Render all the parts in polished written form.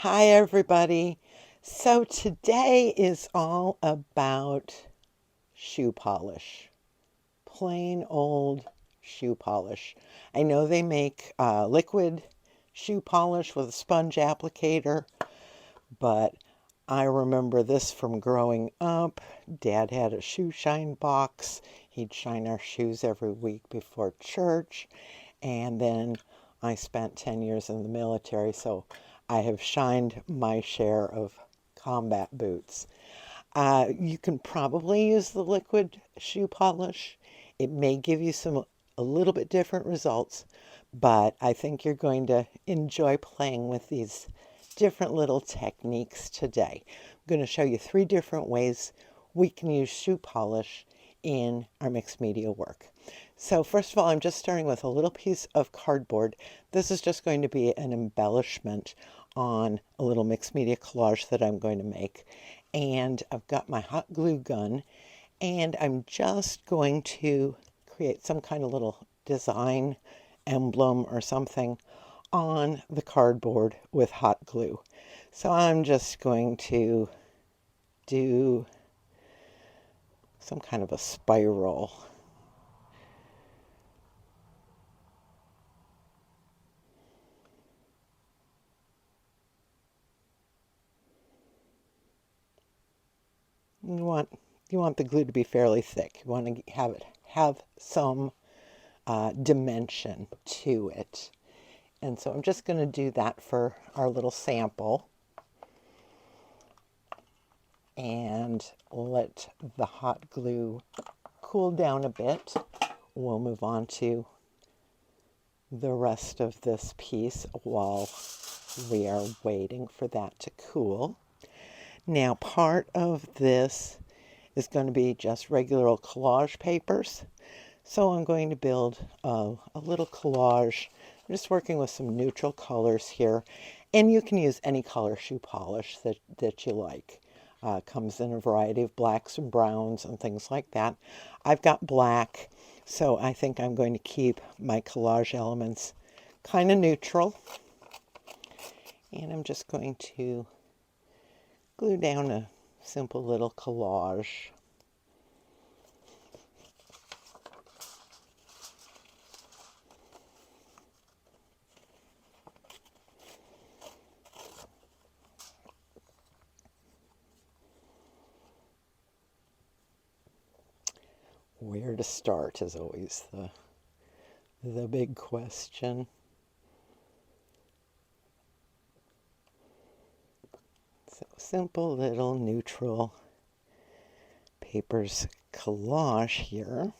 Hi, everybody. So today is all about shoe polish, plain old shoe polish. I know they make liquid shoe polish with a sponge applicator, but I remember this from growing up. Dad had a shoe shine box. He'd shine our shoes every week before church. And then I spent 10 years in the military, so I have shined my share of combat boots. You can probably use the liquid shoe polish. It may give you a little bit different results, but I think you're going to enjoy playing with these different little techniques today. I'm going to show you 3 different ways we can use shoe polish in our mixed media work. So first of all, I'm just starting with a little piece of cardboard. This is just going to be an embellishment on a little mixed media collage that I'm going to make. And I've got my hot glue gun, and I'm just going to create some kind of little design emblem or something on the cardboard with hot glue. So I'm just going to do some kind of a spiral. You want you want the glue to be fairly thick. You want to have it have some dimension to it. And so I'm just going to do that for our little sample and let the hot glue cool down a bit. We'll move on to the rest of this piece while we are waiting for that to cool. Now, part of this is going to be just regular old collage papers. So I'm going to build a little collage. I'm just working with some neutral colors here. And you can use any color shoe polish that you like. Comes in a variety of blacks and browns and things like that. I've got black, so I think I'm going to keep my collage elements kind of neutral. And I'm just going to glue down a simple little collage. Where to start is always the big question. So simple little neutral papers collage here.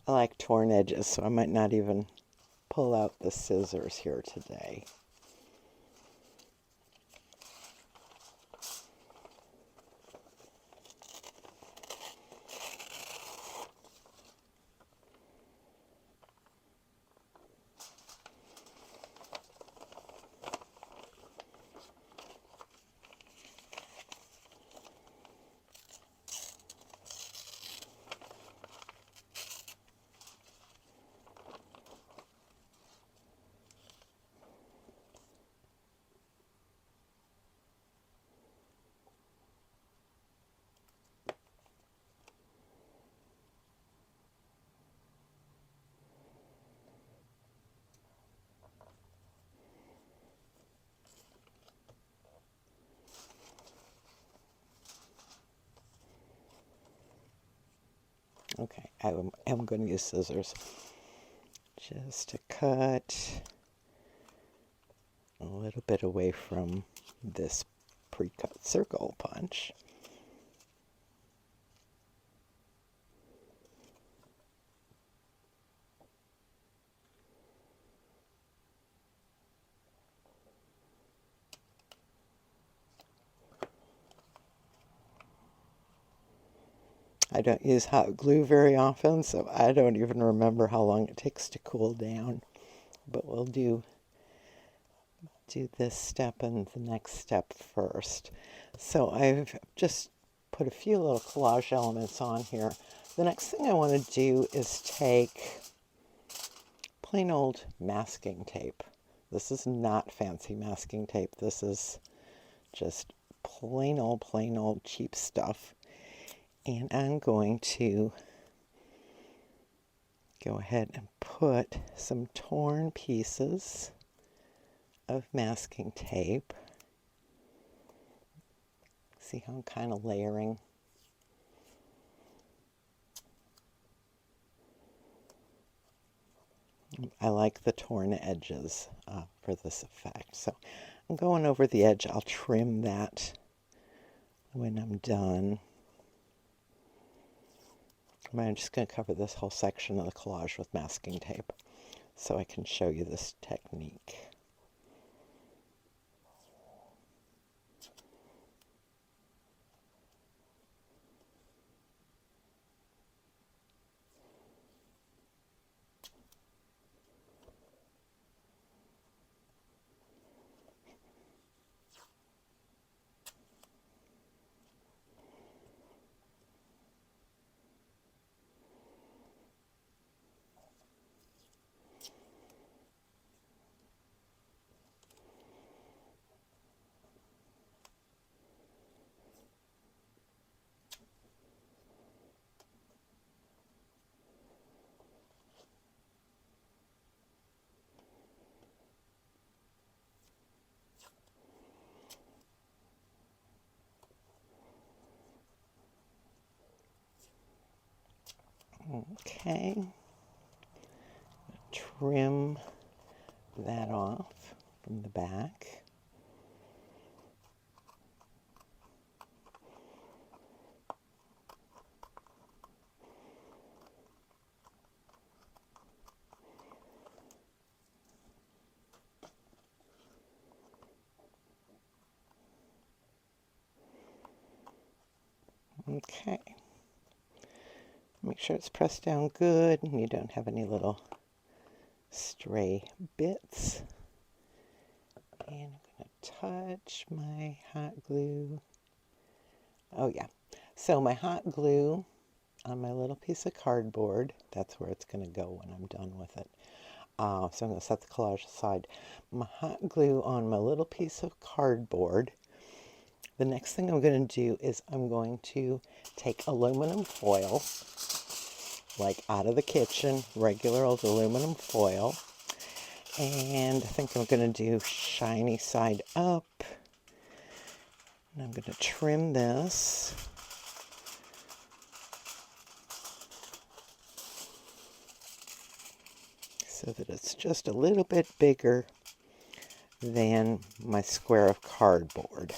I like torn edges, so I might not even pull out the scissors here today. Okay, I'm going to use scissors just to cut a little bit away from this pre-cut circle punch. I don't use hot glue very often, so I don't even remember how long it takes to cool down. But we'll do this step and the next step first. So I've just put a few little collage elements on here. The next thing I want to do is take plain old masking tape. This is not fancy masking tape. This is just plain old cheap stuff. And I'm going to go ahead and put some torn pieces of masking tape. See how I'm kind of layering? I like the torn edges for this effect. So I'm going over the edge. I'll trim that when I'm done. I'm just going to cover this whole section of the collage with masking tape so I can show you this technique. Okay, trim that off from the back. Okay. Make sure it's pressed down good and you don't have any little stray bits. And I'm going to touch my hot glue. Oh yeah. So my hot glue on my little piece of cardboard, that's where it's going to go when I'm done with it. So I'm going to set the collage aside. My hot glue on my little piece of cardboard. The next thing I'm going to do is I'm going to take aluminum foil, like out of the kitchen, regular old aluminum foil. And I think I'm going to do shiny side up. And I'm going to trim this. So that it's just a little bit bigger than my square of cardboard.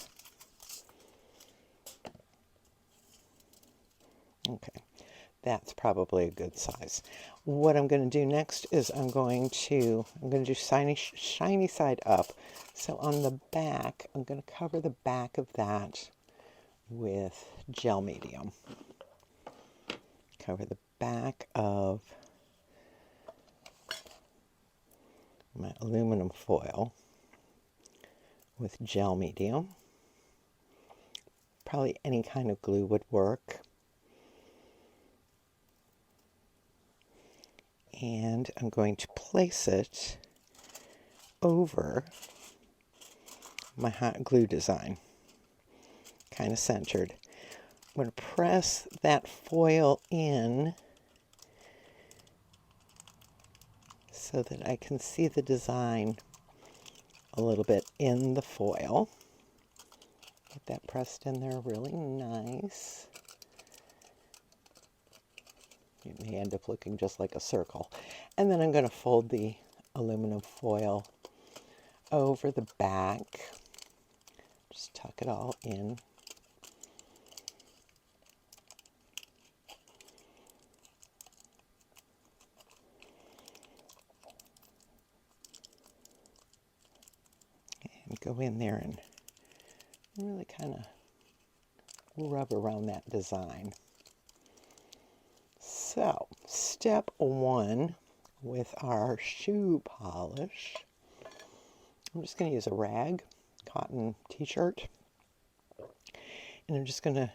Okay, that's probably a good size. What I'm going to do next is I'm going to do shiny side up. So on the back, I'm going to cover the back of that with gel medium. Cover the back of my aluminum foil with gel medium. Probably any kind of glue would work. And I'm going to place it over my hot glue design, kind of centered. I'm going to press that foil in so that I can see the design a little bit in the foil. Get that pressed in there really nice. It may end up looking just like a circle. And then I'm going to fold the aluminum foil over the back. Just tuck it all in. And go in there and really kind of rub around that design. So, step one with our shoe polish, I'm just going to use a rag, cotton t-shirt, and I'm just going to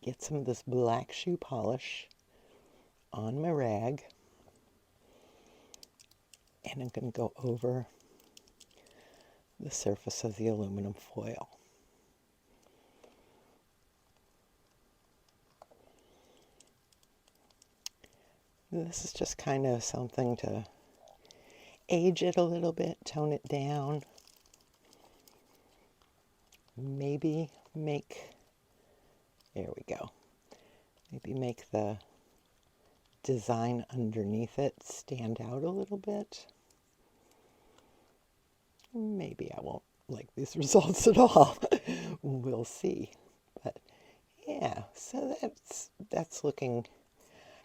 get some of this black shoe polish on my rag, and I'm going to go over the surface of the aluminum foil. This is just kind of something to age it a little bit, tone it down, maybe make, there we go, maybe make the design underneath it stand out a little bit. Maybe I won't like these results at all. We'll see. But yeah, so that's looking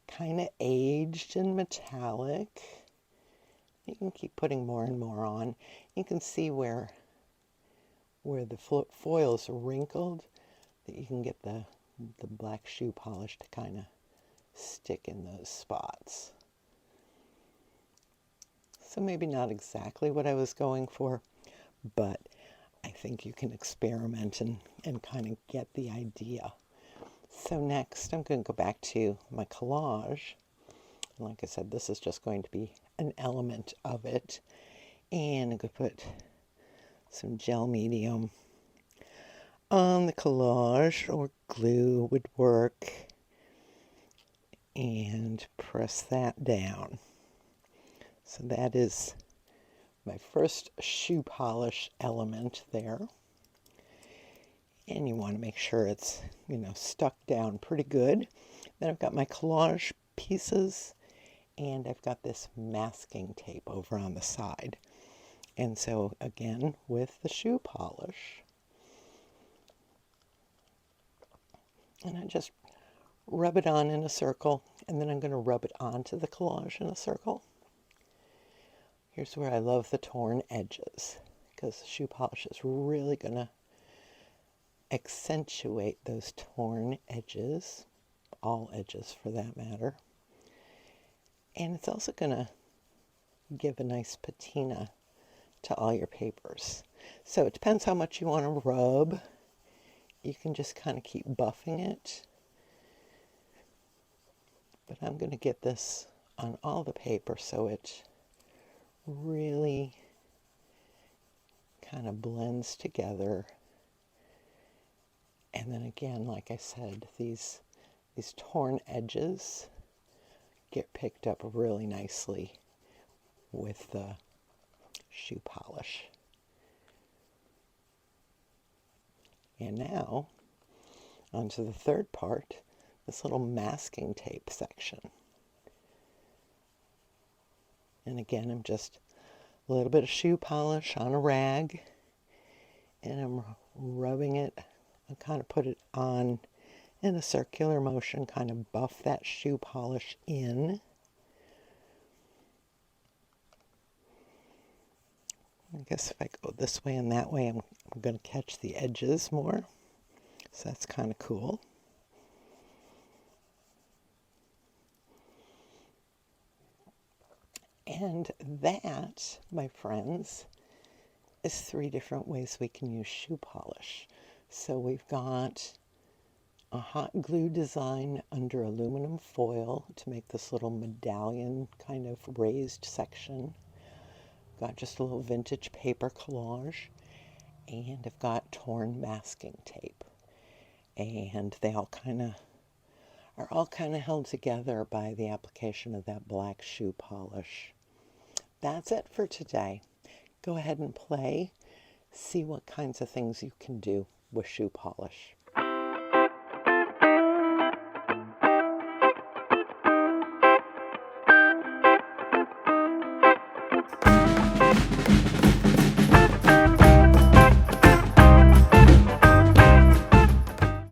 kind of aged and metallic. You can keep putting more and more on. You can see where the foil is wrinkled, that you can get the black shoe polish to kind of stick in those spots. So maybe not exactly what I was going for, but I think you can experiment and kind of get the idea. So next, I'm going to go back to my collage. Like I said, this is just going to be an element of it. And I'm going to put some gel medium on the collage, or glue would work. And press that down. So that is my first shoe polish element there. And you want to make sure it's, stuck down pretty good. Then I've got my collage pieces, and I've got this masking tape over on the side. And so again, with the shoe polish, and I just rub it on in a circle, and then I'm going to rub it onto the collage in a circle. Here's where I love the torn edges, because the shoe polish is really going to accentuate those torn edges, all edges for that matter. And it's also going to give a nice patina to all your papers. So it depends how much you want to rub. You can just kind of keep buffing it. But I'm going to get this on all the paper so it really kind of blends together. And then again, like I said, these torn edges get picked up really nicely with the shoe polish. And now, onto the third part, this little masking tape section. And again, I'm just a little bit of shoe polish on a rag, and I'm rubbing it. I kind of put it on in a circular motion, kind of buff that shoe polish in. I guess if I go this way and that way, I'm going to catch the edges more. So that's kind of cool. And that, my friends, is 3 different ways we can use shoe polish. So we've got a hot glue design under aluminum foil to make this little medallion kind of raised section. Got just a little vintage paper collage, and I've got torn masking tape. And they all are all kind of held together by the application of that black shoe polish. That's it for today. Go ahead and play. See what kinds of things you can do with shoe polish.